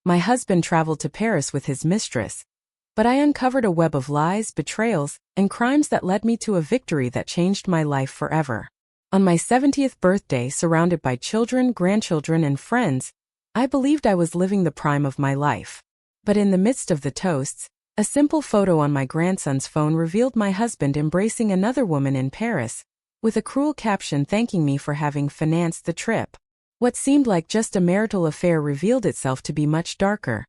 My husband traveled to Paris with his mistress. But I uncovered a web of lies, betrayals, and crimes that led me to a victory that changed my life forever. On my 70th birthday, surrounded by children, grandchildren, and friends, I believed I was living the prime of my life. But in the midst of the toasts, a simple photo on my grandson's phone revealed my husband embracing another woman in Paris, with a cruel caption thanking me for having financed the trip. What seemed like just a marital affair revealed itself to be much darker.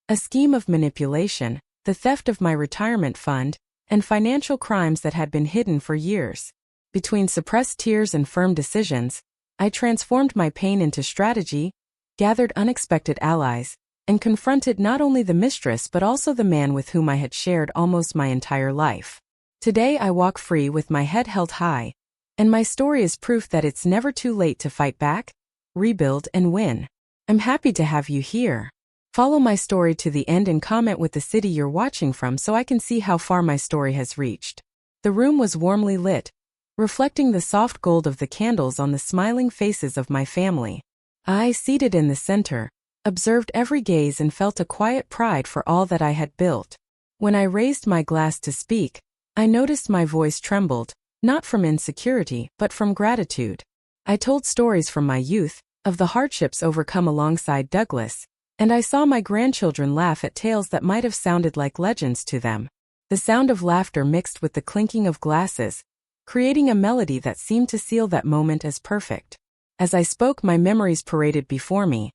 A scheme of manipulation, the theft of my retirement fund, and financial crimes that had been hidden for years. Between suppressed tears and firm decisions, I transformed my pain into strategy, gathered unexpected allies, and confronted not only the mistress but also the man with whom I had shared almost my entire life. Today I walk free with my head held high, and my story is proof that it's never too late to fight back, rebuild, and win. I'm happy to have you here. Follow my story to the end and comment with the city you're watching from so I can see how far my story has reached. The room was warmly lit, reflecting the soft gold of the candles on the smiling faces of my family. I, seated in the center, observed every gaze and felt a quiet pride for all that I had built. When I raised my glass to speak, I noticed my voice trembled, not from insecurity but from gratitude. I told stories from my youth, of the hardships overcome alongside Douglas, and I saw my grandchildren laugh at tales that might have sounded like legends to them. The sound of laughter mixed with the clinking of glasses, creating a melody that seemed to seal that moment as perfect. As I spoke, my memories paraded before me.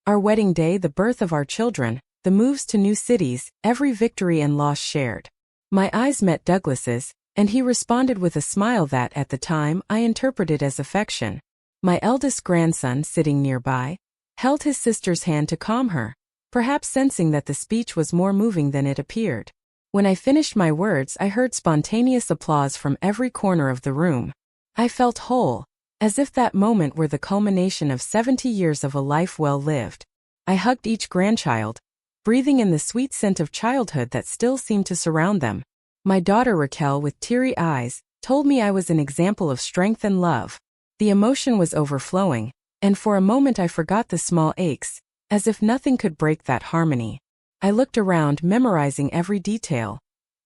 Our wedding day, the birth of our children, the moves to new cities, every victory and loss shared. My eyes met Douglas's, and he responded with a smile that, at the time, I interpreted as affection. My eldest grandson, sitting nearby, held his sister's hand to calm her, perhaps sensing that the speech was more moving than it appeared. When I finished my words, I heard spontaneous applause from every corner of the room. I felt whole, as if that moment were the culmination of 70 years of a life well lived. I hugged each grandchild, breathing in the sweet scent of childhood that still seemed to surround them. My daughter Raquel, with teary eyes, told me I was an example of strength and love. The emotion was overflowing, and for a moment I forgot the small aches, as if nothing could break that harmony. I looked around, memorizing every detail.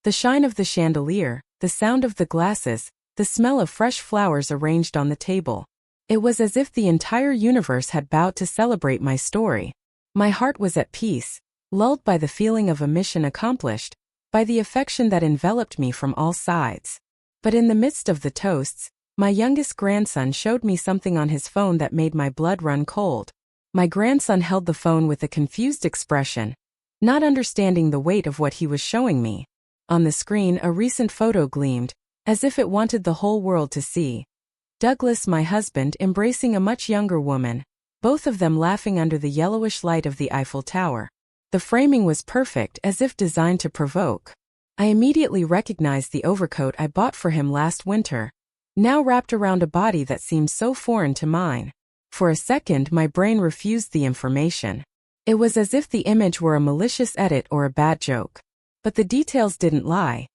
The shine of the chandelier, the sound of the glasses, the smell of fresh flowers arranged on the table. It was as if the entire universe had bowed to celebrate my story. My heart was at peace, lulled by the feeling of a mission accomplished, by the affection that enveloped me from all sides. But in the midst of the toasts, my youngest grandson showed me something on his phone that made my blood run cold. My grandson held the phone with a confused expression, not understanding the weight of what he was showing me. On the screen, a recent photo gleamed, as if it wanted the whole world to see. Douglas, my husband, embracing a much younger woman, both of them laughing under the yellowish light of the Eiffel Tower. The framing was perfect, as if designed to provoke. I immediately recognized the overcoat I bought for him last winter, now wrapped around a body that seemed so foreign to mine. For a second, my brain refused the information. It was as if the image were a malicious edit or a bad joke. But the details didn't lie.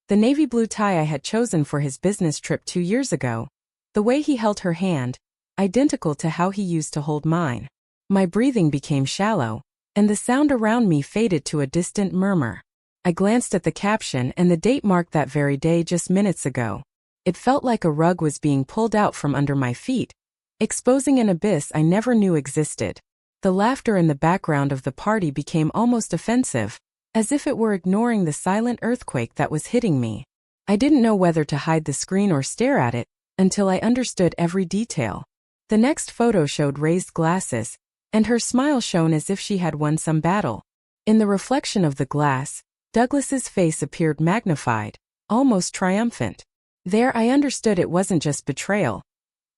The navy blue tie I had chosen for his business trip 2 years ago, the way he held her hand, identical to how he used to hold mine. My breathing became shallow, and the sound around me faded to a distant murmur. I glanced at the caption, and the date marked that very day just minutes ago. It felt like a rug was being pulled out from under my feet, exposing an abyss I never knew existed. The laughter in the background of the party became almost offensive, as if it were ignoring the silent earthquake that was hitting me. I didn't know whether to hide the screen or stare at it, until I understood every detail. The next photo showed raised glasses, and her smile shone as if she had won some battle. In the reflection of the glass, Douglas's face appeared magnified, almost triumphant. There I understood it wasn't just betrayal.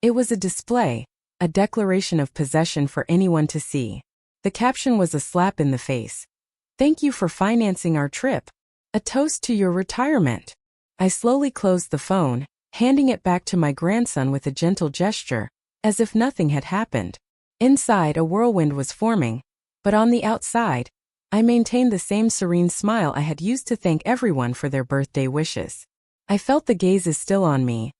It was a display, a declaration of possession for anyone to see. The caption was a slap in the face. "Thank you for financing our trip. A toast to your retirement." I slowly closed the phone, handing it back to my grandson with a gentle gesture, as if nothing had happened. Inside, a whirlwind was forming, but on the outside, I maintained the same serene smile I had used to thank everyone for their birthday wishes. I felt the gazes still on me,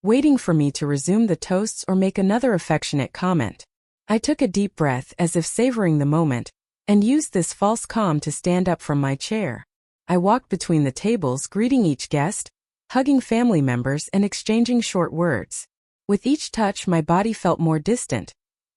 waiting for me to resume the toasts or make another affectionate comment. I took a deep breath, as if savoring the moment, and used this false calm to stand up from my chair. I walked between the tables, greeting each guest, hugging family members and exchanging short words. With each touch, my body felt more distant,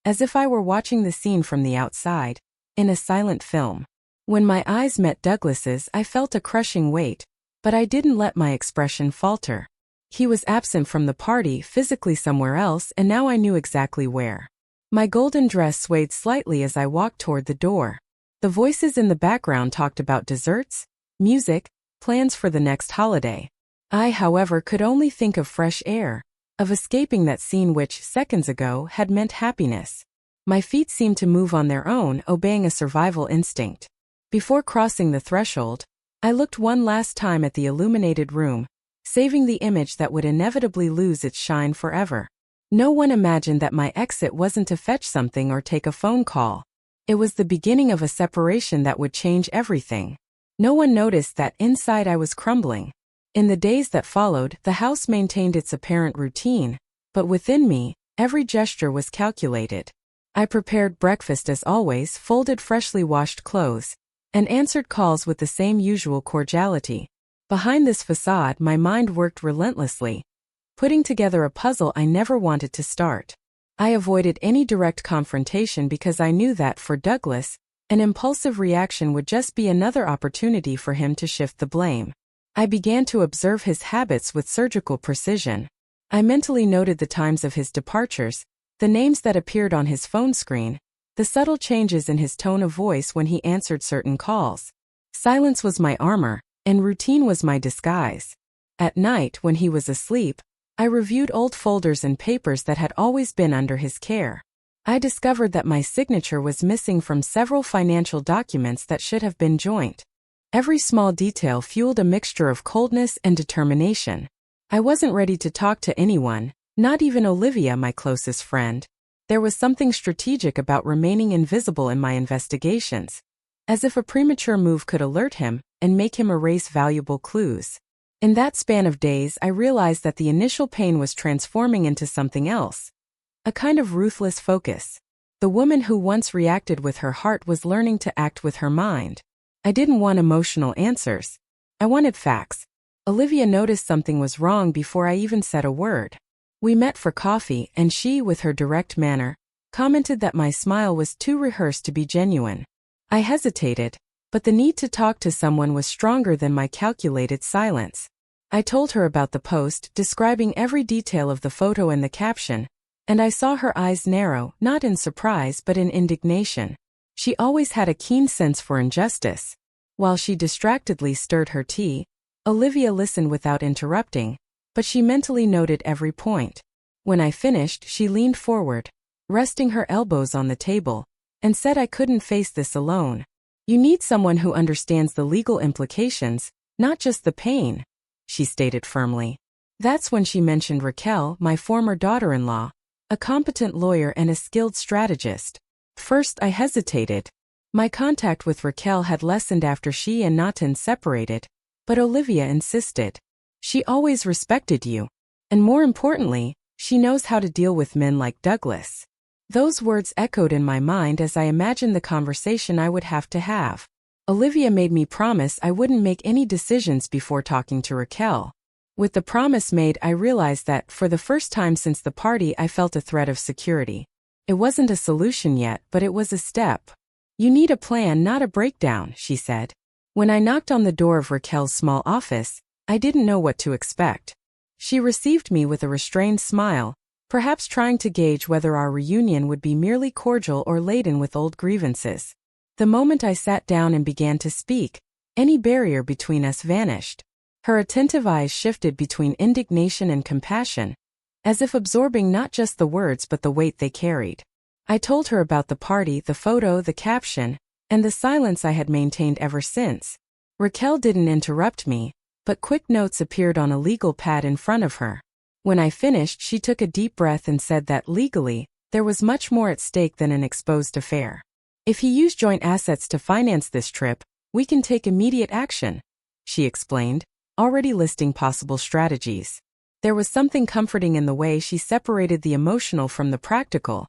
as if I were watching the scene from the outside, in a silent film. When my eyes met Douglas's, I felt a crushing weight, but I didn't let my expression falter. He was absent from the party, physically somewhere else, and now I knew exactly where. My golden dress swayed slightly as I walked toward the door. The voices in the background talked about desserts, music, plans for the next holiday. I, however, could only think of fresh air, of escaping that scene which, seconds ago, had meant happiness. My feet seemed to move on their own, obeying a survival instinct. Before crossing the threshold, I looked one last time at the illuminated room, saving the image that would inevitably lose its shine forever. No one imagined that my exit wasn't to fetch something or take a phone call. It was the beginning of a separation that would change everything. No one noticed that inside I was crumbling. In the days that followed, the house maintained its apparent routine, but within me, every gesture was calculated. I prepared breakfast as always, folded freshly washed clothes, and answered calls with the same usual cordiality. Behind this facade, my mind worked relentlessly, putting together a puzzle I never wanted to start. I avoided any direct confrontation because I knew that, for Douglas, an impulsive reaction would just be another opportunity for him to shift the blame. I began to observe his habits with surgical precision. I mentally noted the times of his departures, the names that appeared on his phone screen, the subtle changes in his tone of voice when he answered certain calls. Silence was my armor, and routine was my disguise. At night, when he was asleep, I reviewed old folders and papers that had always been under his care. I discovered that my signature was missing from several financial documents that should have been joint. Every small detail fueled a mixture of coldness and determination. I wasn't ready to talk to anyone, not even Olivia, my closest friend. There was something strategic about remaining invisible in my investigations, as if a premature move could alert him and make him erase valuable clues. In that span of days, I realized that the initial pain was transforming into something else, a kind of ruthless focus. The woman who once reacted with her heart was learning to act with her mind. I didn't want emotional answers. I wanted facts. Olivia noticed something was wrong before I even said a word. We met for coffee, and she, with her direct manner, commented that my smile was too rehearsed to be genuine. I hesitated, but the need to talk to someone was stronger than my calculated silence. I told her about the post, describing every detail of the photo and the caption, and I saw her eyes narrow, not in surprise but in indignation. She always had a keen sense for injustice. While she distractedly stirred her tea, Olivia listened without interrupting, but she mentally noted every point. When I finished, she leaned forward, resting her elbows on the table, and said I couldn't face this alone. "You need someone who understands the legal implications, not just the pain," she stated firmly. That's when she mentioned Raquel, my former daughter-in-law, a competent lawyer and a skilled strategist. First, I hesitated. My contact with Raquel had lessened after she and Nathan separated, but Olivia insisted. "She always respected you. And more importantly, she knows how to deal with men like Douglas." Those words echoed in my mind as I imagined the conversation I would have to have. Olivia made me promise I wouldn't make any decisions before talking to Raquel. With the promise made, I realized that, for the first time since the party, I felt a threat of security. It wasn't a solution yet, but it was a step. "You need a plan, not a breakdown," she said. When I knocked on the door of Raquel's small office, I didn't know what to expect. She received me with a restrained smile, perhaps trying to gauge whether our reunion would be merely cordial or laden with old grievances. The moment I sat down and began to speak, any barrier between us vanished. Her attentive eyes shifted between indignation and compassion, as if absorbing not just the words but the weight they carried. I told her about the party, the photo, the caption, and the silence I had maintained ever since. Raquel didn't interrupt me, but quick notes appeared on a legal pad in front of her. When I finished, she took a deep breath and said that, legally, there was much more at stake than an exposed affair. "If he used joint assets to finance this trip, we can take immediate action," she explained, already listing possible strategies. There was something comforting in the way she separated the emotional from the practical,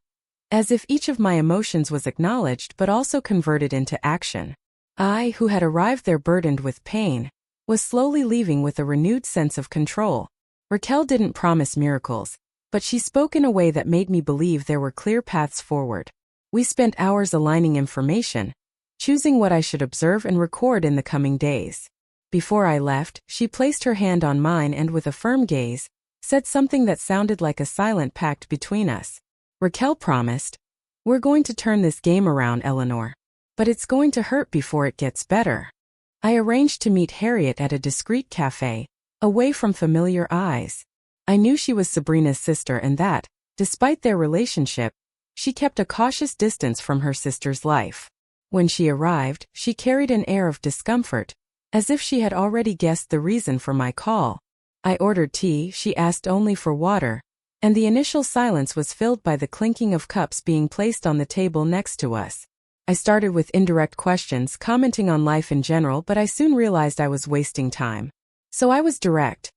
as if each of my emotions was acknowledged but also converted into action. I, who had arrived there burdened with pain, was slowly leaving with a renewed sense of control. Raquel didn't promise miracles, but she spoke in a way that made me believe there were clear paths forward. We spent hours aligning information, choosing what I should observe and record in the coming days. Before I left, she placed her hand on mine and with a firm gaze, said something that sounded like a silent pact between us. Raquel promised, "We're going to turn this game around, Eleanor. But it's going to hurt before it gets better." I arranged to meet Harriet at a discreet cafe, away from familiar eyes. I knew she was Sabrina's sister and that, despite their relationship, she kept a cautious distance from her sister's life. When she arrived, she carried an air of discomfort, as if she had already guessed the reason for my call. I ordered tea, she asked only for water, and the initial silence was filled by the clinking of cups being placed on the table next to us. I started with indirect questions, commenting on life in general, but I soon realized I was wasting time. So I was direct.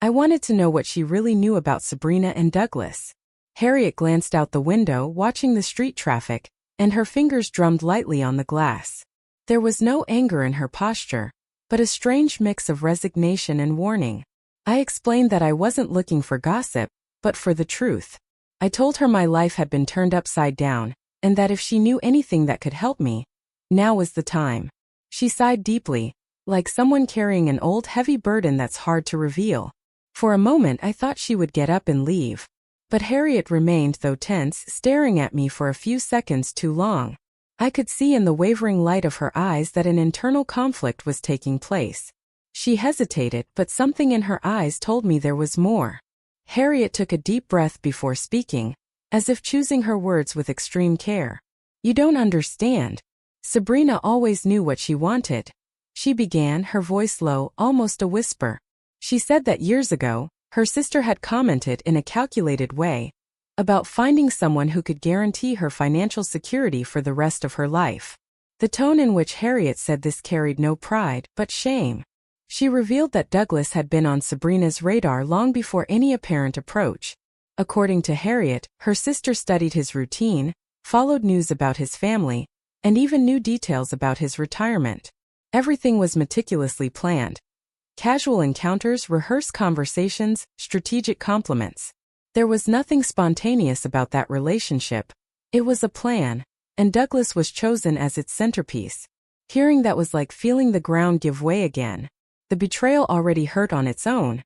I wanted to know what she really knew about Sabrina and Douglas. Harriet glanced out the window, watching the street traffic, and her fingers drummed lightly on the glass. There was no anger in her posture, but a strange mix of resignation and warning. I explained that I wasn't looking for gossip, but for the truth. I told her my life had been turned upside down, and that if she knew anything that could help me, now was the time. She sighed deeply, like someone carrying an old heavy burden that's hard to reveal. For a moment I thought she would get up and leave. But Harriet remained, though tense, staring at me for a few seconds too long. I could see in the wavering light of her eyes that an internal conflict was taking place. She hesitated, but something in her eyes told me there was more. Harriet took a deep breath before speaking, as if choosing her words with extreme care. "You don't understand. Sabrina always knew what she wanted," she began, her voice low, almost a whisper. She said that years ago, her sister had commented in a calculated way about finding someone who could guarantee her financial security for the rest of her life. The tone in which Harriet said this carried no pride, but shame. She revealed that Douglas had been on Sabrina's radar long before any apparent approach. According to Harriet, her sister studied his routine, followed news about his family, and even knew details about his retirement. Everything was meticulously planned. Casual encounters, rehearsed conversations, strategic compliments. There was nothing spontaneous about that relationship. It was a plan, and Douglas was chosen as its centerpiece. Hearing that was like feeling the ground give way again. The betrayal already hurt on its own,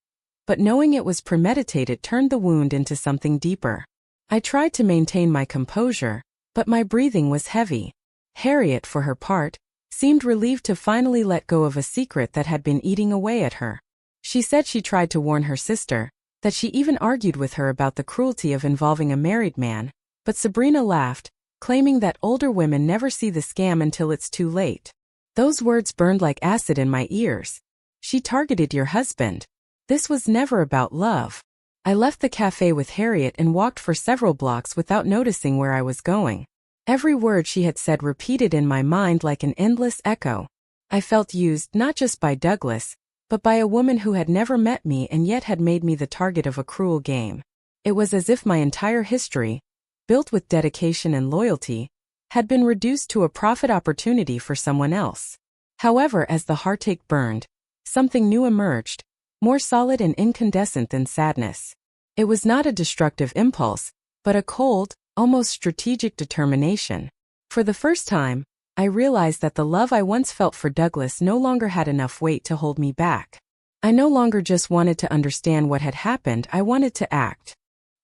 but knowing it was premeditated turned the wound into something deeper. I tried to maintain my composure, but my breathing was heavy. Harriet, for her part, seemed relieved to finally let go of a secret that had been eating away at her. She said she tried to warn her sister, that she even argued with her about the cruelty of involving a married man, but Sabrina laughed, claiming that older women never see the scam until it's too late. Those words burned like acid in my ears. She targeted your husband. This was never about love. I left the cafe with Harriet and walked for several blocks without noticing where I was going. Every word she had said repeated in my mind like an endless echo. I felt used not just by Douglas, but by a woman who had never met me and yet had made me the target of a cruel game. It was as if my entire history, built with dedication and loyalty, had been reduced to a profit opportunity for someone else. However, as the heartache burned, something new emerged, more solid and incandescent than sadness. It was not a destructive impulse, but a cold, almost strategic determination. For the first time, I realized that the love I once felt for Douglas no longer had enough weight to hold me back. I no longer just wanted to understand what had happened, I wanted to act.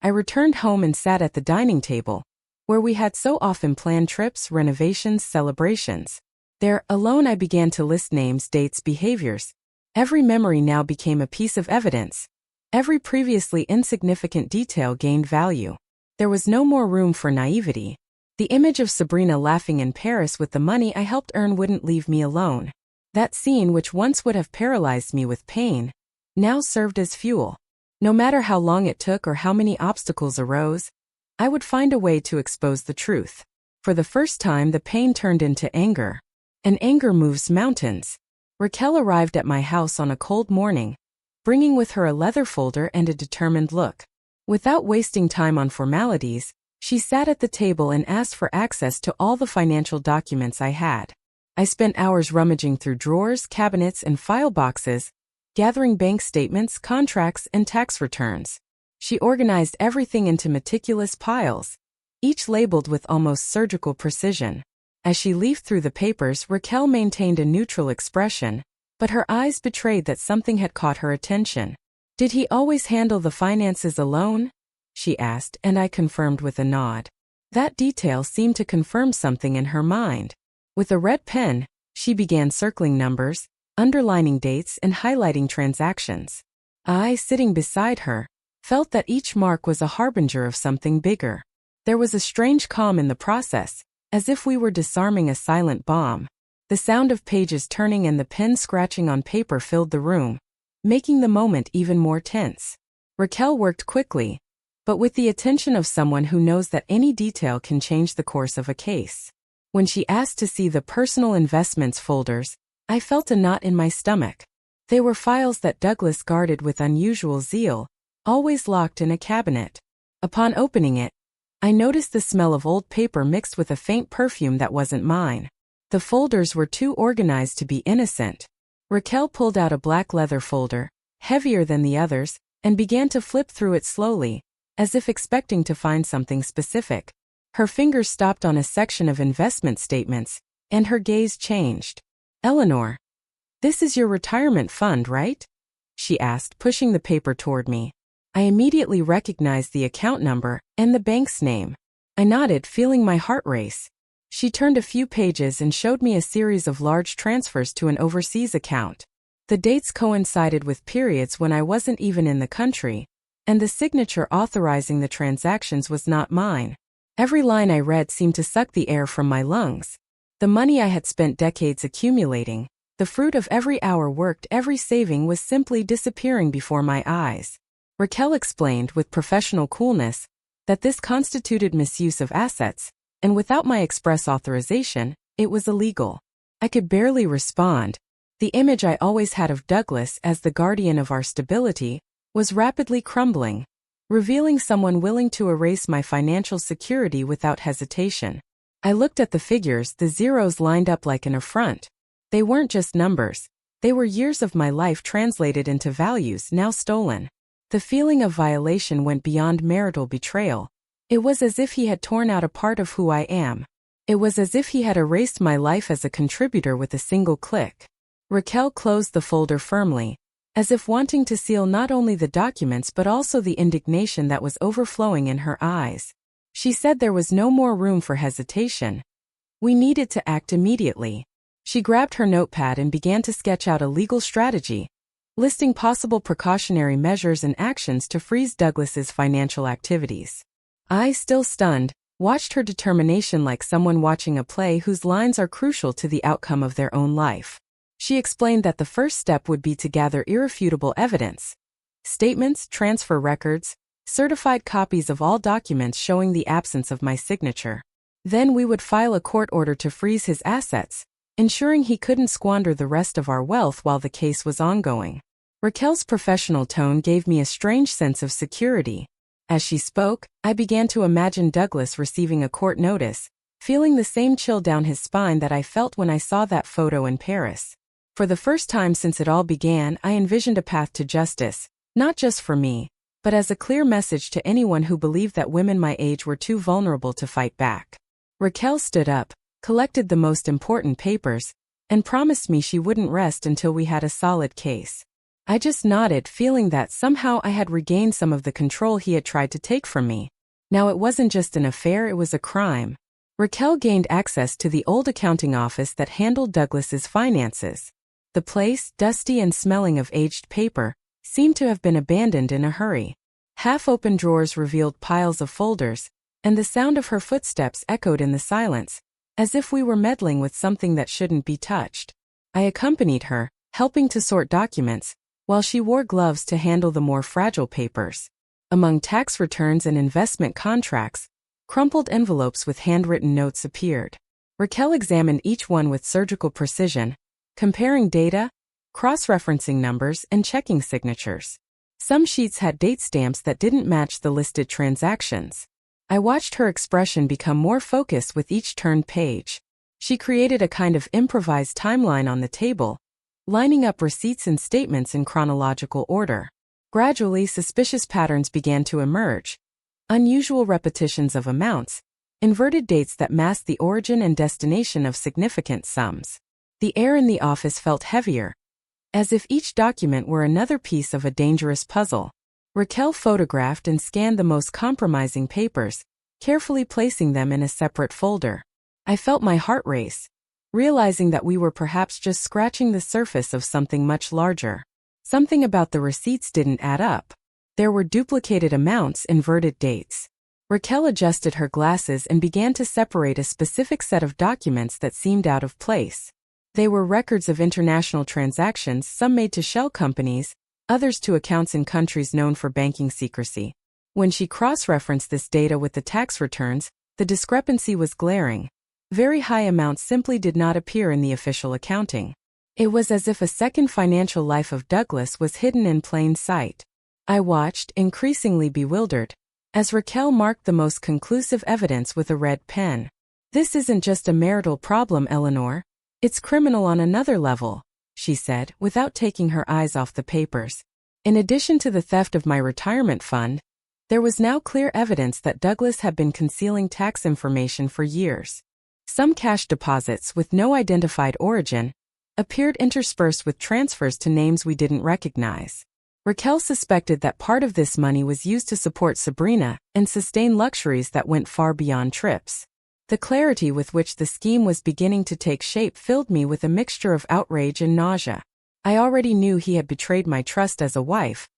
I returned home and sat at the dining table, where we had so often planned trips, renovations, celebrations. There, alone, I began to list names, dates, behaviors. Every memory now became a piece of evidence. Every previously insignificant detail gained value. There was no more room for naivety. The image of Sabrina laughing in Paris with the money I helped earn wouldn't leave me alone. That scene, which once would have paralyzed me with pain, now served as fuel. No matter how long it took or how many obstacles arose, I would find a way to expose the truth. For the first time, the pain turned into anger. And anger moves mountains. Raquel arrived at my house on a cold morning, bringing with her a leather folder and a determined look. Without wasting time on formalities, She sat at the table and asked for access to all the financial documents I had. I spent hours rummaging through drawers, cabinets, and file boxes, gathering bank statements, contracts, and tax returns. She organized everything into meticulous piles, each labeled with almost surgical precision. As she leafed through the papers, Raquel maintained a neutral expression, but her eyes betrayed that something had caught her attention. "Did he always handle the finances alone?" she asked, and I confirmed with a nod. That detail seemed to confirm something in her mind. With a red pen, she began circling numbers, underlining dates, and highlighting transactions. I, sitting beside her, felt that each mark was a harbinger of something bigger. There was a strange calm in the process, as if we were disarming a silent bomb. The sound of pages turning and the pen scratching on paper filled the room, making the moment even more tense. Raquel worked quickly, but with the attention of someone who knows that any detail can change the course of a case. When she asked to see the personal investments folders, I felt a knot in my stomach. They were files that Douglas guarded with unusual zeal, always locked in a cabinet. Upon opening it, I noticed the smell of old paper mixed with a faint perfume that wasn't mine. The folders were too organized to be innocent. Raquel pulled out a black leather folder, heavier than the others, and began to flip through it slowly, as if expecting to find something specific. Her fingers stopped on a section of investment statements, and her gaze changed. "Eleanor, this is your retirement fund, right?" she asked, pushing the paper toward me. I immediately recognized the account number and the bank's name. I nodded, feeling my heart race. She turned a few pages and showed me a series of large transfers to an overseas account. The dates coincided with periods when I wasn't even in the country, and the signature authorizing the transactions was not mine. Every line I read seemed to suck the air from my lungs. The money I had spent decades accumulating, the fruit of every hour worked, every saving was simply disappearing before my eyes. Raquel explained with professional coolness that this constituted misuse of assets, and without my express authorization, it was illegal. I could barely respond. The image I always had of Douglas as the guardian of our stability was rapidly crumbling, revealing someone willing to erase my financial security without hesitation. I looked at the figures, the zeros lined up like an affront. They weren't just numbers. They were years of my life translated into values now stolen. The feeling of violation went beyond marital betrayal. It was as if he had torn out a part of who I am. It was as if he had erased my life as a contributor with a single click. Raquel closed the folder firmly, as if wanting to seal not only the documents but also the indignation that was overflowing in her eyes. She said there was no more room for hesitation. We needed to act immediately. She grabbed her notepad and began to sketch out a legal strategy, listing possible precautionary measures and actions to freeze Douglas's financial activities. I, still stunned, watched her determination like someone watching a play whose lines are crucial to the outcome of their own life. She explained that the first step would be to gather irrefutable evidence. Statements, transfer records, certified copies of all documents showing the absence of my signature. Then we would file a court order to freeze his assets, ensuring he couldn't squander the rest of our wealth while the case was ongoing. Raquel's professional tone gave me a strange sense of security. As she spoke, I began to imagine Douglas receiving a court notice, feeling the same chill down his spine that I felt when I saw that photo in Paris. For the first time since it all began, I envisioned a path to justice, not just for me, but as a clear message to anyone who believed that women my age were too vulnerable to fight back. Raquel stood up, collected the most important papers, and promised me she wouldn't rest until we had a solid case. I just nodded, feeling that somehow I had regained some of the control he had tried to take from me. Now it wasn't just an affair, it was a crime. Raquel gained access to the old accounting office that handled Douglas's finances. The place, dusty and smelling of aged paper, seemed to have been abandoned in a hurry. Half-open drawers revealed piles of folders, and the sound of her footsteps echoed in the silence, as if we were meddling with something that shouldn't be touched. I accompanied her, helping to sort documents, while she wore gloves to handle the more fragile papers. Among tax returns and investment contracts, crumpled envelopes with handwritten notes appeared. Raquel examined each one with surgical precision, comparing data, cross-referencing numbers, and checking signatures. Some sheets had date stamps that didn't match the listed transactions. I watched her expression become more focused with each turned page. She created a kind of improvised timeline on the table, lining up receipts and statements in chronological order. Gradually, suspicious patterns began to emerge. Unusual repetitions of amounts, inverted dates that masked the origin and destination of significant sums. The air in the office felt heavier, as if each document were another piece of a dangerous puzzle. Raquel photographed and scanned the most compromising papers, carefully placing them in a separate folder. I felt my heart race, realizing that we were perhaps just scratching the surface of something much larger. Something about the receipts didn't add up. There were duplicated amounts, inverted dates. Raquel adjusted her glasses and began to separate a specific set of documents that seemed out of place. They were records of international transactions, some made to shell companies, others to accounts in countries known for banking secrecy. When she cross-referenced this data with the tax returns, the discrepancy was glaring. Very high amounts simply did not appear in the official accounting. It was as if a second financial life of Douglas was hidden in plain sight. I watched, increasingly bewildered, as Raquel marked the most conclusive evidence with a red pen. "This isn't just a marital problem, Eleanor. It's criminal on another level," she said, without taking her eyes off the papers. In addition to the theft of my retirement fund, there was now clear evidence that Douglas had been concealing tax information for years. Some cash deposits with no identified origin appeared interspersed with transfers to names we didn't recognize. Raquel suspected that part of this money was used to support Sabrina and sustain luxuries that went far beyond trips. The clarity with which the scheme was beginning to take shape filled me with a mixture of outrage and nausea. I already knew he had betrayed my trust as a wife,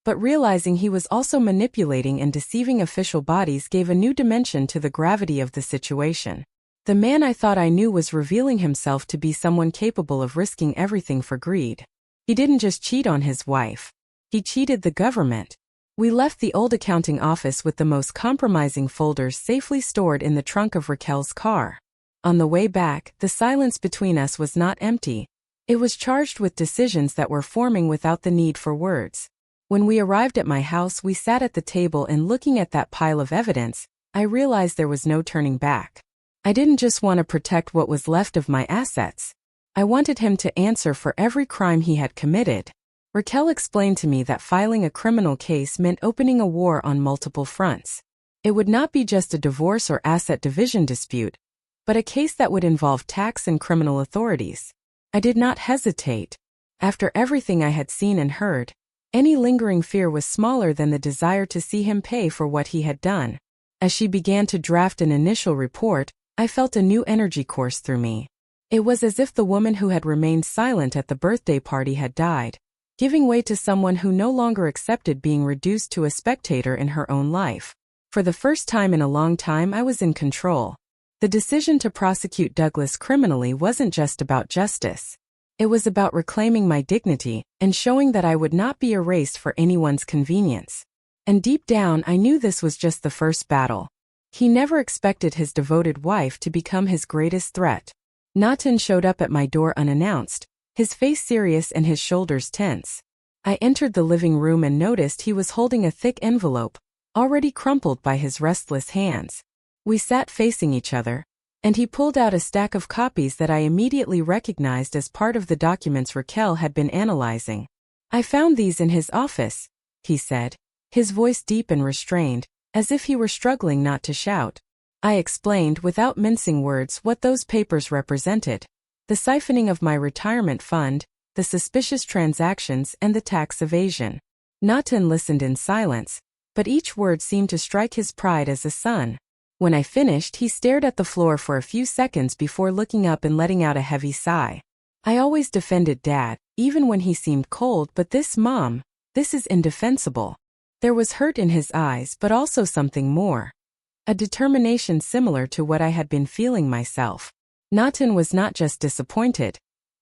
but realizing he was also manipulating and deceiving official bodies gave a new dimension to the gravity of the situation. The man I thought I knew was revealing himself to be someone capable of risking everything for greed. He didn't just cheat on his wife. He cheated the government. We left the old accounting office with the most compromising folders safely stored in the trunk of Raquel's car. On the way back, the silence between us was not empty. It was charged with decisions that were forming without the need for words. When we arrived at my house, we sat at the table and looking at that pile of evidence, I realized there was no turning back. I didn't just want to protect what was left of my assets. I wanted him to answer for every crime he had committed. Raquel explained to me that filing a criminal case meant opening a war on multiple fronts. It would not be just a divorce or asset division dispute, but a case that would involve tax and criminal authorities. I did not hesitate. After everything I had seen and heard, any lingering fear was smaller than the desire to see him pay for what he had done. As she began to draft an initial report, I felt a new energy course through me. It was as if the woman who had remained silent at the birthday party had died, giving way to someone who no longer accepted being reduced to a spectator in her own life. For the first time in a long time, I was in control. The decision to prosecute Douglas criminally wasn't just about justice. It was about reclaiming my dignity and showing that I would not be erased for anyone's convenience. And deep down, I knew this was just the first battle. He never expected his devoted wife to become his greatest threat. Nathan showed up at my door unannounced, his face serious and his shoulders tense. I entered the living room and noticed he was holding a thick envelope, already crumpled by his restless hands. We sat facing each other, and he pulled out a stack of copies that I immediately recognized as part of the documents Raquel had been analyzing. "I found these in his office," he said, his voice deep and restrained, as if he were struggling not to shout. I explained without mincing words what those papers represented: the siphoning of my retirement fund, the suspicious transactions, and the tax evasion. Nathan listened in silence, but each word seemed to strike his pride as a son. When I finished, he stared at the floor for a few seconds before looking up and letting out a heavy sigh. "I always defended Dad, even when he seemed cold, but this is indefensible." There was hurt in his eyes, but also something more. A determination similar to what I had been feeling myself. Nathan was not just disappointed.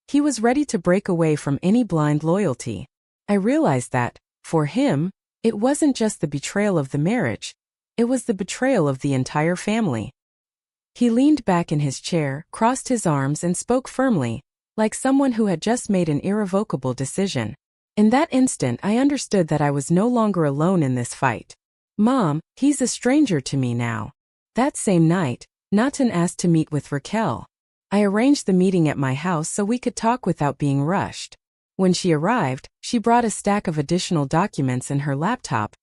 He was ready to break away from any blind loyalty. I realized that, for him, it wasn't just the betrayal of the marriage. It was the betrayal of the entire family. He leaned back in his chair, crossed his arms, and spoke firmly, like someone who had just made an irrevocable decision. In that instant, I understood that I was no longer alone in this fight. "Mom, he's a stranger to me now." That same night, Nathan asked to meet with Raquel. I arranged the meeting at my house so we could talk without being rushed. When she arrived, she brought a stack of additional documents in her laptop,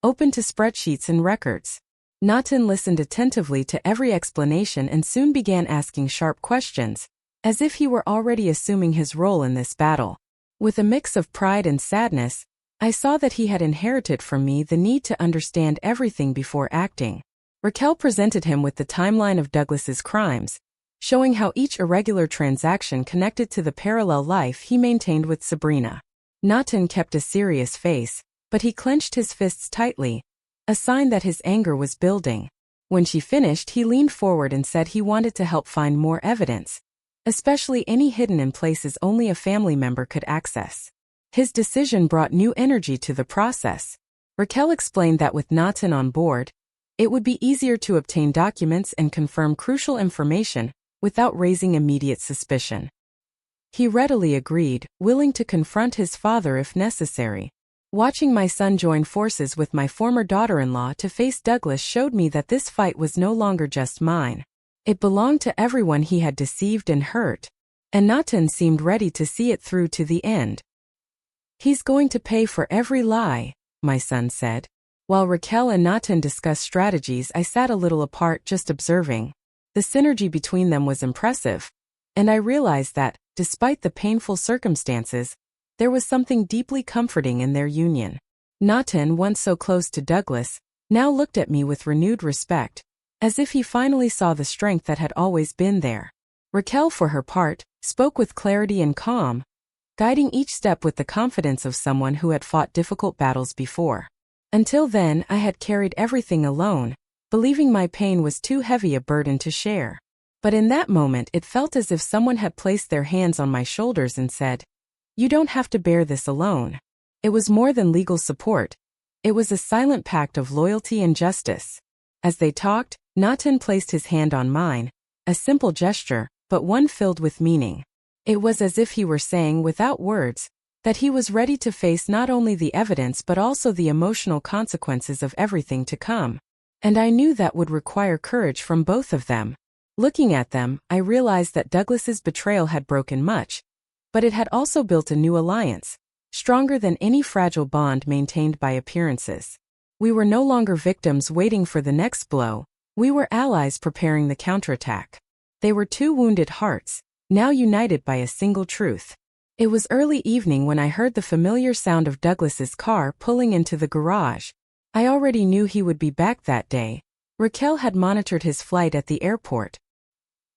open to spreadsheets and records. Nathan listened attentively to every explanation and soon began asking sharp questions, as if he were already assuming his role in this battle. With a mix of pride and sadness, I saw that he had inherited from me the need to understand everything before acting. Raquel presented him with the timeline of Douglas's crimes, showing how each irregular transaction connected to the parallel life he maintained with Sabrina. Nathan kept a serious face, but he clenched his fists tightly, a sign that his anger was building. When she finished, he leaned forward and said he wanted to help find more evidence, especially any hidden in places only a family member could access. His decision brought new energy to the process. Raquel explained that with Nathan on board, it would be easier to obtain documents and confirm crucial information without raising immediate suspicion. He readily agreed, willing to confront his father if necessary. Watching my son join forces with my former daughter-in-law to face Douglas showed me that this fight was no longer just mine. It belonged to everyone he had deceived and hurt, and Nathan seemed ready to see it through to the end. "He's going to pay for every lie," my son said. While Raquel and Nathan discussed strategies, I sat a little apart just observing. The synergy between them was impressive, and I realized that, despite the painful circumstances, there was something deeply comforting in their union. Nathan, once so close to Douglas, now looked at me with renewed respect, as if he finally saw the strength that had always been there. Raquel, for her part, spoke with clarity and calm, guiding each step with the confidence of someone who had fought difficult battles before. Until then, I had carried everything alone, believing my pain was too heavy a burden to share. But in that moment it felt as if someone had placed their hands on my shoulders and said, "You don't have to bear this alone." It was more than legal support. It was a silent pact of loyalty and justice. As they talked, Nathan placed his hand on mine, a simple gesture, but one filled with meaning. It was as if he were saying, without words, that he was ready to face not only the evidence but also the emotional consequences of everything to come. And I knew that would require courage from both of them. Looking at them, I realized that Douglas's betrayal had broken much, but it had also built a new alliance, stronger than any fragile bond maintained by appearances. We were no longer victims waiting for the next blow, we were allies preparing the counterattack. They were two wounded hearts, now united by a single truth. It was early evening when I heard the familiar sound of Douglas's car pulling into the garage. I already knew he would be back that day. Raquel had monitored his flight at the airport.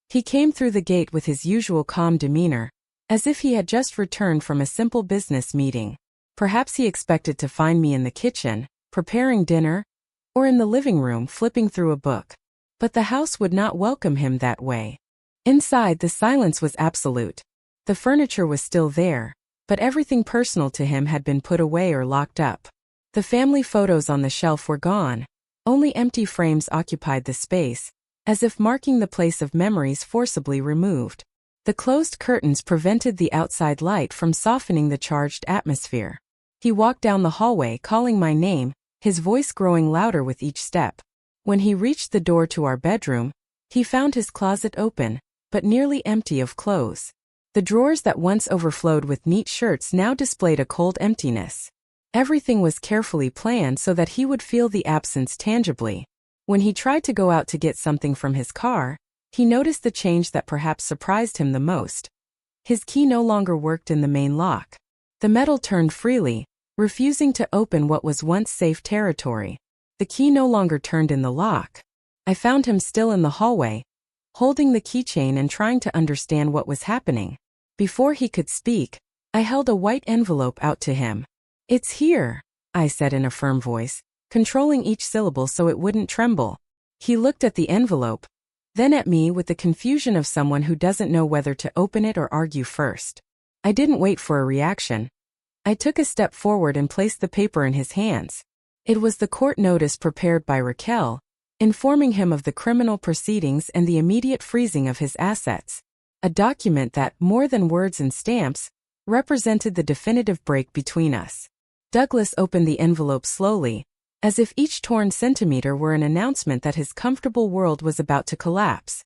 He came through the gate with his usual calm demeanor, as if he had just returned from a simple business meeting. Perhaps he expected to find me in the kitchen, preparing dinner, or in the living room flipping through a book. But the house would not welcome him that way. Inside, the silence was absolute. The furniture was still there, but everything personal to him had been put away or locked up. The family photos on the shelf were gone. Only empty frames occupied the space, as if marking the place of memories forcibly removed. The closed curtains prevented the outside light from softening the charged atmosphere. He walked down the hallway calling my name, his voice growing louder with each step. When he reached the door to our bedroom, he found his closet open, but nearly empty of clothes. The drawers that once overflowed with neat shirts now displayed a cold emptiness. Everything was carefully planned so that he would feel the absence tangibly. When he tried to go out to get something from his car, he noticed the change that perhaps surprised him the most. His key no longer worked in the main lock. The metal turned freely, refusing to open what was once safe territory. The key no longer turned in the lock. I found him still in the hallway, holding the keychain and trying to understand what was happening. Before he could speak, I held a white envelope out to him. "It's here," I said in a firm voice, controlling each syllable so it wouldn't tremble. He looked at the envelope, then at me with the confusion of someone who doesn't know whether to open it or argue first. I didn't wait for a reaction. I took a step forward and placed the paper in his hands. It was the court notice prepared by Raquel, informing him of the criminal proceedings and the immediate freezing of his assets. A document that, more than words and stamps, represented the definitive break between us. Douglas opened the envelope slowly, as if each torn centimeter were an announcement that his comfortable world was about to collapse.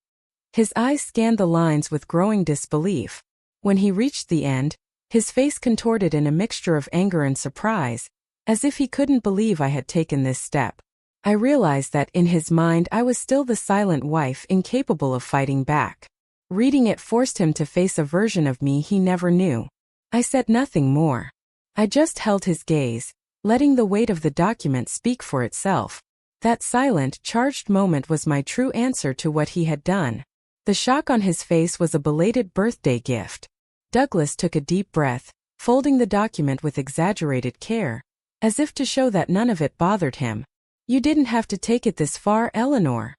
His eyes scanned the lines with growing disbelief. When he reached the end, his face contorted in a mixture of anger and surprise, as if he couldn't believe I had taken this step. I realized that in his mind I was still the silent wife incapable of fighting back. Reading it forced him to face a version of me he never knew. I said nothing more. I just held his gaze, letting the weight of the document speak for itself. That silent, charged moment was my true answer to what he had done. The shock on his face was a belated birthday gift. Douglas took a deep breath, folding the document with exaggerated care, as if to show that none of it bothered him. "You didn't have to take it this far, Eleanor,"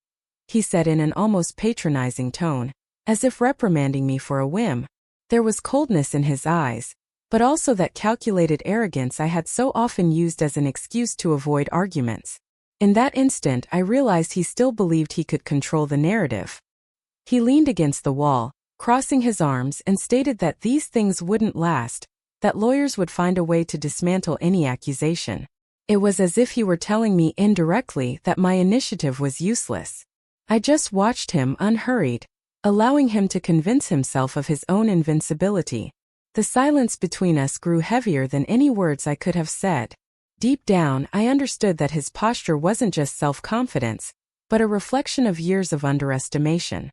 he said in an almost patronizing tone, as if reprimanding me for a whim. There was coldness in his eyes, but also that calculated arrogance I had so often used as an excuse to avoid arguments. In that instant, I realized he still believed he could control the narrative. He leaned against the wall, crossing his arms, and stated that these things wouldn't last, that lawyers would find a way to dismantle any accusation. It was as if he were telling me indirectly that my initiative was useless. I just watched him unhurried, allowing him to convince himself of his own invincibility. The silence between us grew heavier than any words I could have said. Deep down, I understood that his posture wasn't just self-confidence, but a reflection of years of underestimation.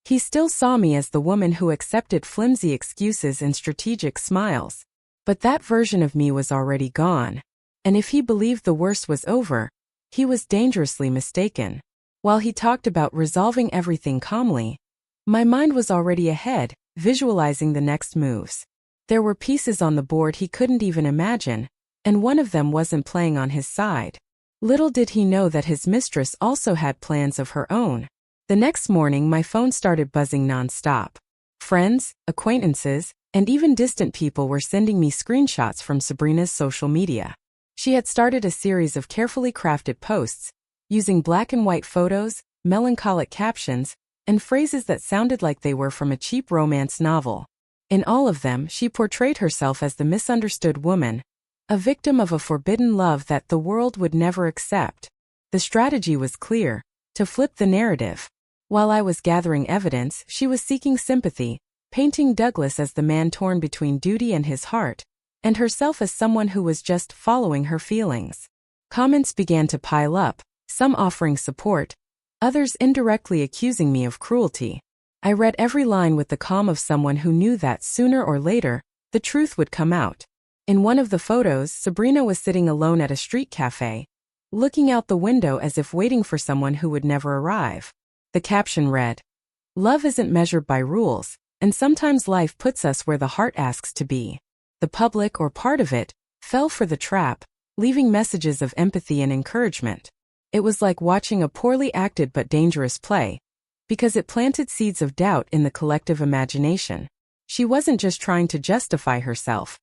He still saw me as the woman who accepted flimsy excuses and strategic smiles. But that version of me was already gone. And if he believed the worst was over, he was dangerously mistaken. While he talked about resolving everything calmly, my mind was already ahead, visualizing the next moves. There were pieces on the board he couldn't even imagine, and one of them wasn't playing on his side. Little did he know that his mistress also had plans of her own. The next morning my phone started buzzing nonstop. Friends, acquaintances, and even distant people were sending me screenshots from Sabrina's social media. She had started a series of carefully crafted posts, using black and white photos, melancholic captions, and phrases that sounded like they were from a cheap romance novel. In all of them, she portrayed herself as the misunderstood woman, a victim of a forbidden love that the world would never accept. The strategy was clear: to flip the narrative. While I was gathering evidence, she was seeking sympathy, painting Douglas as the man torn between duty and his heart, and herself as someone who was just following her feelings. Comments began to pile up, some offering support, others indirectly accusing me of cruelty. I read every line with the calm of someone who knew that sooner or later, the truth would come out. In one of the photos, Sabrina was sitting alone at a street cafe, looking out the window as if waiting for someone who would never arrive. The caption read, "Love isn't measured by rules, and sometimes life puts us where the heart asks to be." The public, or part of it, fell for the trap, leaving messages of empathy and encouragement. It was like watching a poorly acted but dangerous play, because it planted seeds of doubt in the collective imagination. She wasn't just trying to justify herself.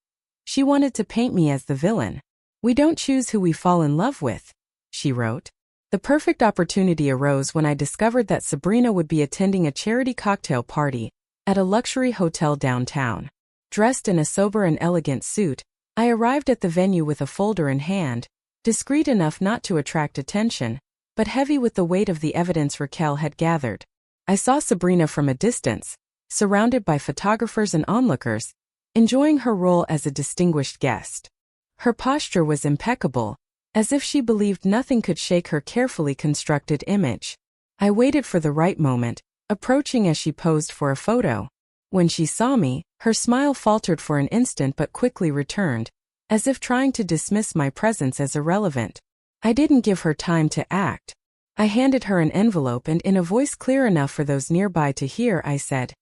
She wanted to paint me as the villain. "We don't choose who we fall in love with," she wrote. The perfect opportunity arose when I discovered that Sabrina would be attending a charity cocktail party at a luxury hotel downtown. Dressed in a sober and elegant suit, I arrived at the venue with a folder in hand, discreet enough not to attract attention, but heavy with the weight of the evidence Raquel had gathered. I saw Sabrina from a distance, surrounded by photographers and onlookers, enjoying her role as a distinguished guest. Her posture was impeccable, as if she believed nothing could shake her carefully constructed image. I waited for the right moment, approaching as she posed for a photo. When she saw me, her smile faltered for an instant but quickly returned, as if trying to dismiss my presence as irrelevant. I didn't give her time to act. I handed her an envelope and in a voice clear enough for those nearby to hear, I said,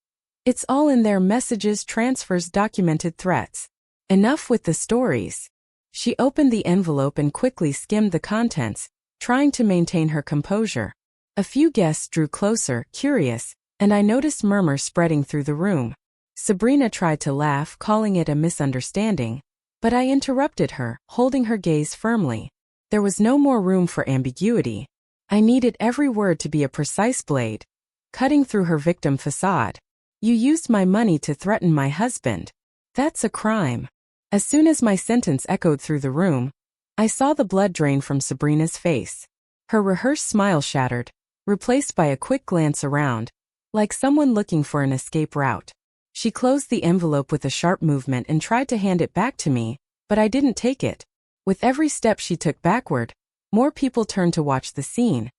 "It's all in there: messages, transfers, documented threats. Enough with the stories." She opened the envelope and quickly skimmed the contents, trying to maintain her composure. A few guests drew closer, curious, and I noticed murmurs spreading through the room. Sabrina tried to laugh, calling it a misunderstanding, but I interrupted her, holding her gaze firmly. There was no more room for ambiguity. I needed every word to be a precise blade, cutting through her victim facade. "You used my money to threaten my husband. That's a crime." As soon as my sentence echoed through the room, I saw the blood drain from Sabrina's face. Her rehearsed smile shattered, replaced by a quick glance around, like someone looking for an escape route. She closed the envelope with a sharp movement and tried to hand it back to me, but I didn't take it. With every step she took backward, more people turned to watch the scene,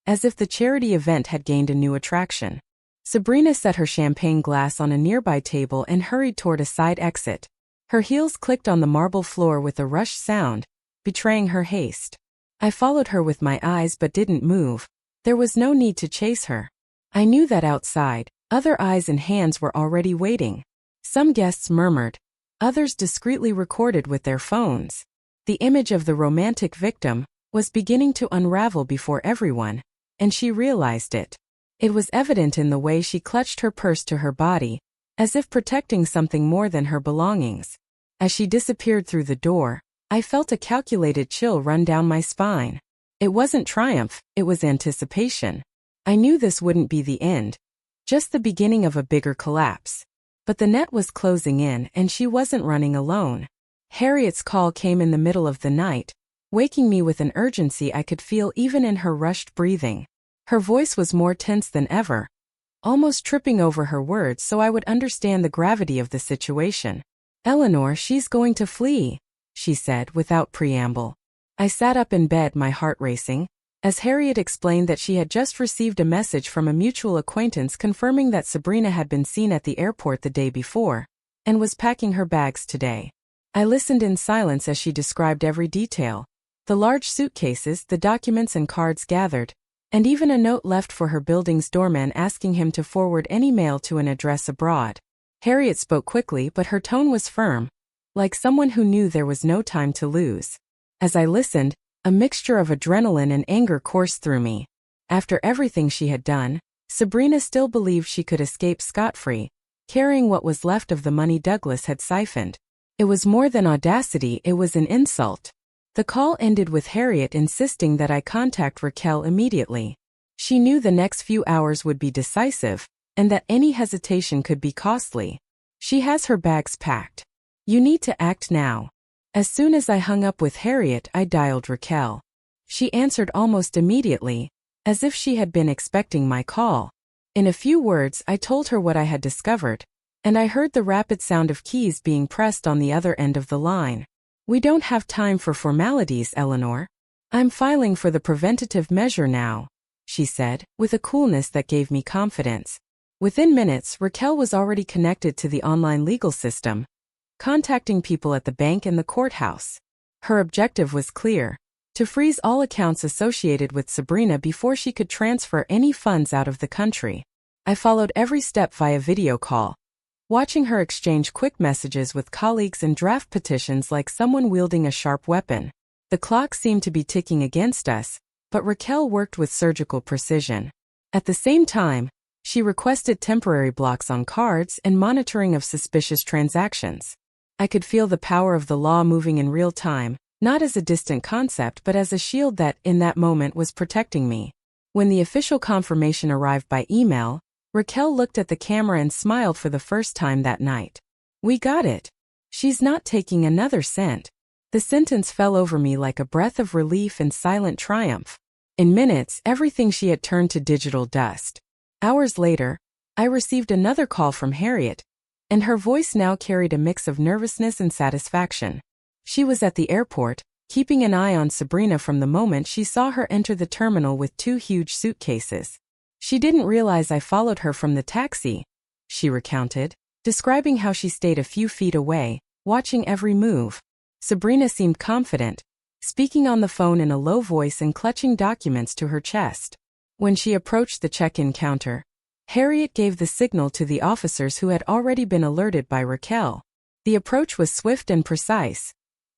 as if the charity event had gained a new attraction. Sabrina set her champagne glass on a nearby table and hurried toward a side exit. Her heels clicked on the marble floor with a rushed sound, betraying her haste. I followed her with my eyes but didn't move. There was no need to chase her. I knew that outside, other eyes and hands were already waiting. Some guests murmured, others discreetly recorded with their phones. The image of the romantic victim was beginning to unravel before everyone, and she realized it. It was evident in the way she clutched her purse to her body, as if protecting something more than her belongings. As she disappeared through the door, I felt a calculated chill run down my spine. It wasn't triumph, it was anticipation. I knew this wouldn't be the end, just the beginning of a bigger collapse. But the net was closing in and she wasn't running alone. Harriet's call came in the middle of the night, waking me with an urgency I could feel even in her rushed breathing. Her voice was more tense than ever, almost tripping over her words so I would understand the gravity of the situation. "Eleanor, she's going to flee," she said without preamble. I sat up in bed, my heart racing, as Harriet explained that she had just received a message from a mutual acquaintance confirming that Sabrina had been seen at the airport the day before, and was packing her bags today. I listened in silence as she described every detail. The large suitcases, the documents and cards gathered, and even a note left for her building's doorman asking him to forward any mail to an address abroad. Harriet spoke quickly, but her tone was firm, like someone who knew there was no time to lose. As I listened, a mixture of adrenaline and anger coursed through me. After everything she had done, Sabrina still believed she could escape scot-free, carrying what was left of the money Douglas had siphoned. It was more than audacity, it was an insult. The call ended with Harriet insisting that I contact Raquel immediately. She knew the next few hours would be decisive, and that any hesitation could be costly. "She has her bags packed. You need to act now." As soon as I hung up with Harriet, I dialed Raquel. She answered almost immediately, as if she had been expecting my call. In a few words, I told her what I had discovered, and I heard the rapid sound of keys being pressed on the other end of the line. "We don't have time for formalities, Eleanor. I'm filing for the preventative measure now," she said, with a coolness that gave me confidence. Within minutes, Raquel was already connected to the online legal system, contacting people at the bank and the courthouse. Her objective was clear: to freeze all accounts associated with Sabrina before she could transfer any funds out of the country. I followed every step via video call, watching her exchange quick messages with colleagues and draft petitions like someone wielding a sharp weapon. The clock seemed to be ticking against us, but Raquel worked with surgical precision. At the same time, she requested temporary blocks on cards and monitoring of suspicious transactions. I could feel the power of the law moving in real time, not as a distant concept but as a shield that, in that moment, was protecting me. When the official confirmation arrived by email, Raquel looked at the camera and smiled for the first time that night. "We got it. She's not taking another cent." The sentence fell over me like a breath of relief and silent triumph. In minutes, everything she had turned to digital dust. Hours later, I received another call from Harriet, and her voice now carried a mix of nervousness and satisfaction. She was at the airport, keeping an eye on Sabrina from the moment she saw her enter the terminal with 2 huge suitcases. "She didn't realize I followed her from the taxi," she recounted, describing how she stayed a few feet away, watching every move. Sabrina seemed confident, speaking on the phone in a low voice and clutching documents to her chest. When she approached the check-in counter, Harriet gave the signal to the officers who had already been alerted by Raquel. The approach was swift and precise.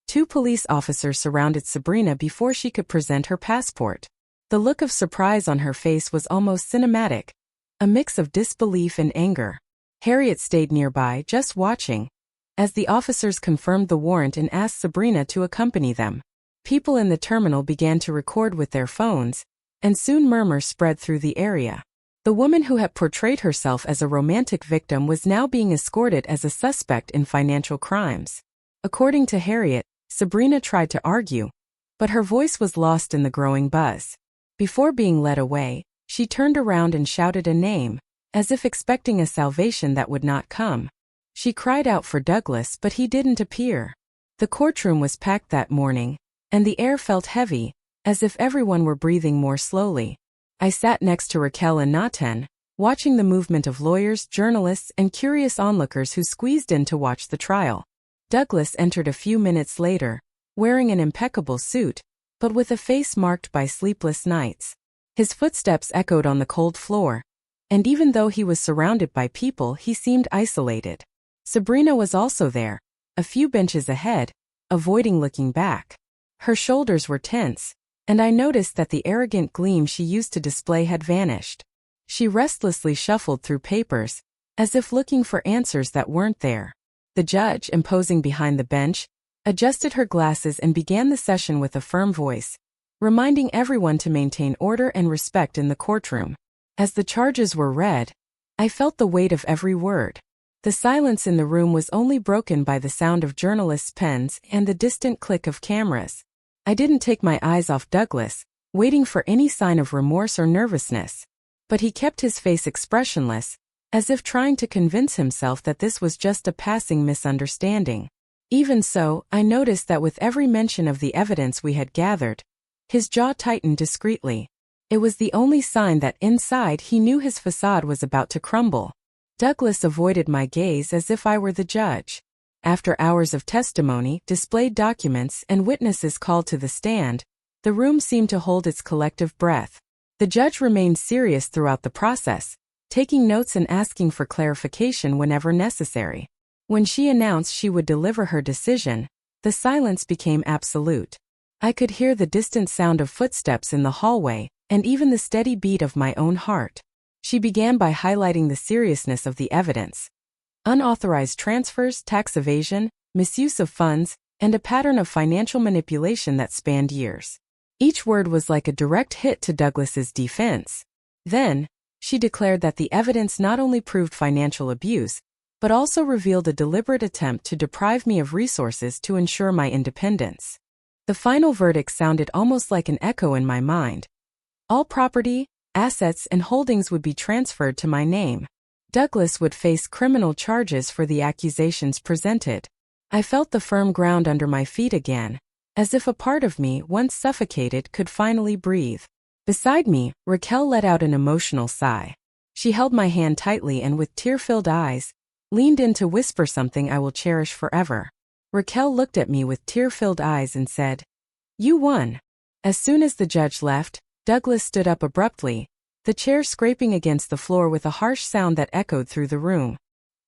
2 police officers surrounded Sabrina before she could present her passport. The look of surprise on her face was almost cinematic, a mix of disbelief and anger. Harriet stayed nearby, just watching, as the officers confirmed the warrant and asked Sabrina to accompany them. People in the terminal began to record with their phones, and soon murmurs spread through the area. The woman who had portrayed herself as a romantic victim was now being escorted as a suspect in financial crimes. According to Harriet, Sabrina tried to argue, but her voice was lost in the growing buzz. Before being led away, she turned around and shouted a name, as if expecting a salvation that would not come. She cried out for Douglas, but he didn't appear. The courtroom was packed that morning, and the air felt heavy, as if everyone were breathing more slowly. I sat next to Raquel and Nathan, watching the movement of lawyers, journalists, and curious onlookers who squeezed in to watch the trial. Douglas entered a few minutes later, wearing an impeccable suit, but with a face marked by sleepless nights. His footsteps echoed on the cold floor, and even though he was surrounded by people, he seemed isolated. Sabrina was also there, a few benches ahead, avoiding looking back. Her shoulders were tense, and I noticed that the arrogant gleam she used to display had vanished. She restlessly shuffled through papers, as if looking for answers that weren't there. The judge, imposing behind the bench, adjusted her glasses and began the session with a firm voice, reminding everyone to maintain order and respect in the courtroom. As the charges were read, I felt the weight of every word. The silence in the room was only broken by the sound of journalists' pens and the distant click of cameras. I didn't take my eyes off Douglas, waiting for any sign of remorse or nervousness. But he kept his face expressionless, as if trying to convince himself that this was just a passing misunderstanding. Even so, I noticed that with every mention of the evidence we had gathered, his jaw tightened discreetly. It was the only sign that inside he knew his facade was about to crumble. Douglas avoided my gaze as if I were the judge. After hours of testimony, displayed documents, and witnesses called to the stand, the room seemed to hold its collective breath. The judge remained serious throughout the process, taking notes and asking for clarification whenever necessary. When she announced she would deliver her decision, the silence became absolute. I could hear the distant sound of footsteps in the hallway, and even the steady beat of my own heart. She began by highlighting the seriousness of the evidence. Unauthorized transfers, tax evasion, misuse of funds, and a pattern of financial manipulation that spanned years. Each word was like a direct hit to Douglas's defense. Then, she declared that the evidence not only proved financial abuse, but also revealed a deliberate attempt to deprive me of resources to ensure my independence. The final verdict sounded almost like an echo in my mind. All property, assets, and holdings would be transferred to my name. Douglas would face criminal charges for the accusations presented. I felt the firm ground under my feet again, as if a part of me, once suffocated, could finally breathe. Beside me, Raquel let out an emotional sigh. She held my hand tightly and with tear-filled eyes, leaned in to whisper something I will cherish forever. Raquel looked at me with tear-filled eyes and said, "You won." As soon as the judge left, Douglas stood up abruptly, the chair scraping against the floor with a harsh sound that echoed through the room.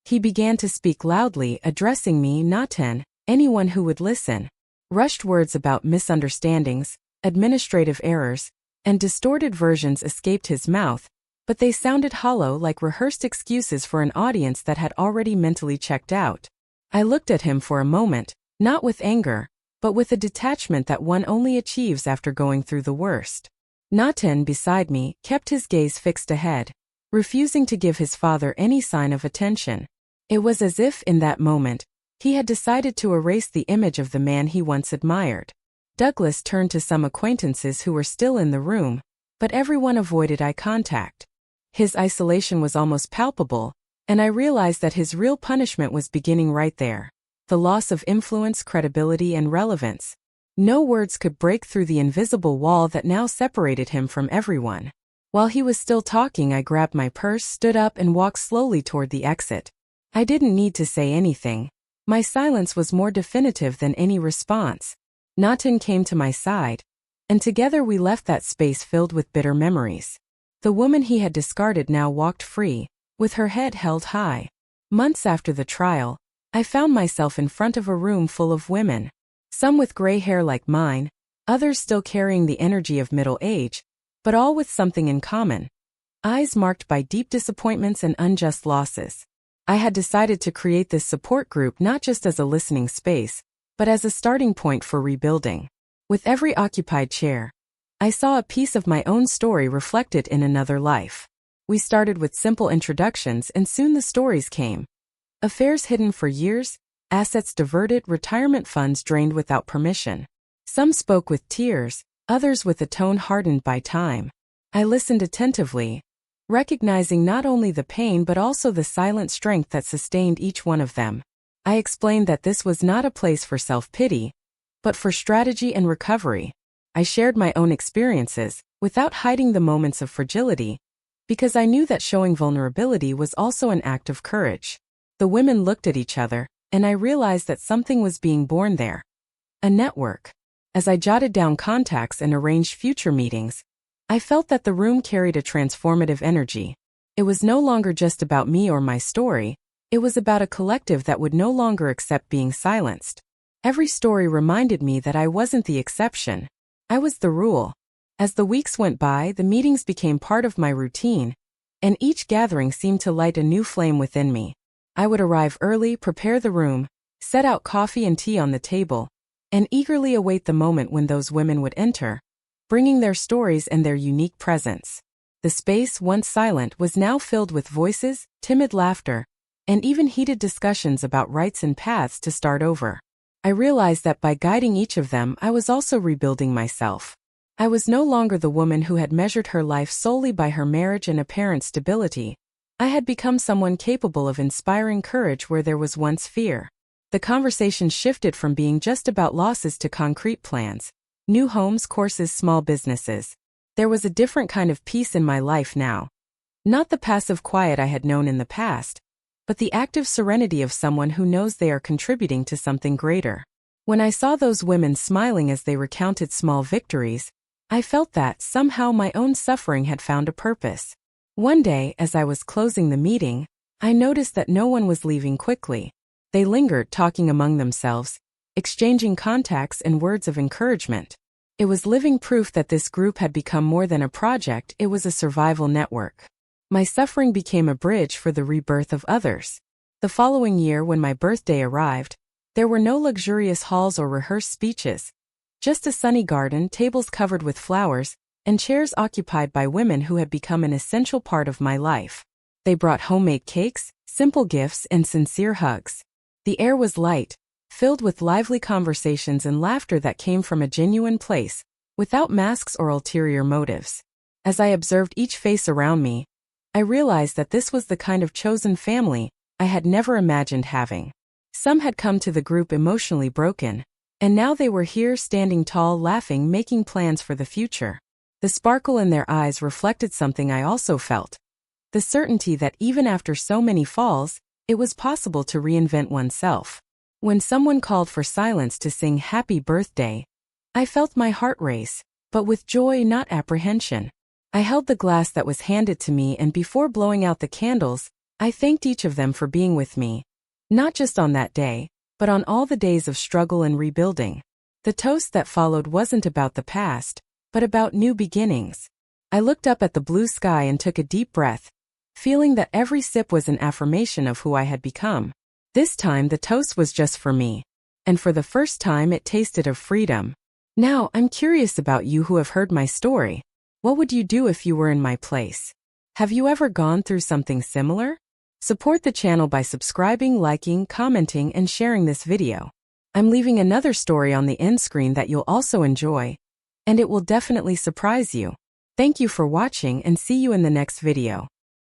He began to speak loudly, addressing me, Nathan, anyone who would listen. Rushed words about misunderstandings, administrative errors, and distorted versions escaped his mouth, but they sounded hollow, like rehearsed excuses for an audience that had already mentally checked out. I looked at him for a moment, not with anger, but with a detachment that one only achieves after going through the worst. Nathan, beside me, kept his gaze fixed ahead, refusing to give his father any sign of attention. It was as if, in that moment, he had decided to erase the image of the man he once admired. Douglas turned to some acquaintances who were still in the room, but everyone avoided eye contact. His isolation was almost palpable, and I realized that his real punishment was beginning right there. The loss of influence, credibility, and relevance. No words could break through the invisible wall that now separated him from everyone. While he was still talking, I grabbed my purse, stood up, and walked slowly toward the exit. I didn't need to say anything. My silence was more definitive than any response. Nathan came to my side, and together we left that space filled with bitter memories. The woman he had discarded now walked free, with her head held high. Months after the trial, I found myself in front of a room full of women. Some with gray hair like mine, others still carrying the energy of middle age, but all with something in common. Eyes marked by deep disappointments and unjust losses. I had decided to create this support group not just as a listening space, but as a starting point for rebuilding. With every occupied chair, I saw a piece of my own story reflected in another life. We started with simple introductions and soon the stories came. Affairs hidden for years, assets diverted, retirement funds drained without permission. Some spoke with tears, others with a tone hardened by time. I listened attentively, recognizing not only the pain but also the silent strength that sustained each one of them. I explained that this was not a place for self-pity, but for strategy and recovery. I shared my own experiences, without hiding the moments of fragility, because I knew that showing vulnerability was also an act of courage. The women looked at each other, and I realized that something was being born there. A network. As I jotted down contacts and arranged future meetings, I felt that the room carried a transformative energy. It was no longer just about me or my story, it was about a collective that would no longer accept being silenced. Every story reminded me that I wasn't the exception. I was the rule. As the weeks went by, the meetings became part of my routine, and each gathering seemed to light a new flame within me. I would arrive early, prepare the room, set out coffee and tea on the table, and eagerly await the moment when those women would enter, bringing their stories and their unique presence. The space, once silent, was now filled with voices, timid laughter, and even heated discussions about rights and paths to start over. I realized that by guiding each of them, I was also rebuilding myself. I was no longer the woman who had measured her life solely by her marriage and apparent stability. I had become someone capable of inspiring courage where there was once fear. The conversation shifted from being just about losses to concrete plans. New homes, courses, small businesses. There was a different kind of peace in my life now. Not the passive quiet I had known in the past, but the active serenity of someone who knows they are contributing to something greater. When I saw those women smiling as they recounted small victories, I felt that somehow my own suffering had found a purpose. One day, as I was closing the meeting, I noticed that no one was leaving quickly. They lingered, talking among themselves, exchanging contacts and words of encouragement. It was living proof that this group had become more than a project, it was a survival network. My suffering became a bridge for the rebirth of others. The following year, when my birthday arrived, there were no luxurious halls or rehearsed speeches, just a sunny garden, tables covered with flowers, and chairs occupied by women who had become an essential part of my life. They brought homemade cakes, simple gifts, and sincere hugs. The air was light, filled with lively conversations and laughter that came from a genuine place, without masks or ulterior motives. As I observed each face around me, I realized that this was the kind of chosen family I had never imagined having. Some had come to the group emotionally broken, and now they were here standing tall, laughing, making plans for the future. The sparkle in their eyes reflected something I also felt. The certainty that even after so many falls, it was possible to reinvent oneself. When someone called for silence to sing Happy Birthday, I felt my heart race, but with joy, not apprehension. I held the glass that was handed to me, and before blowing out the candles, I thanked each of them for being with me. Not just on that day, but on all the days of struggle and rebuilding. The toast that followed wasn't about the past, but about new beginnings. I looked up at the blue sky and took a deep breath, feeling that every sip was an affirmation of who I had become. This time the toast was just for me, and for the first time it tasted of freedom. Now, I'm curious about you who have heard my story. What would you do if you were in my place? Have you ever gone through something similar? Support the channel by subscribing, liking, commenting, and sharing this video. I'm leaving another story on the end screen that you'll also enjoy, and it will definitely surprise you. Thank you for watching, and see you in the next video.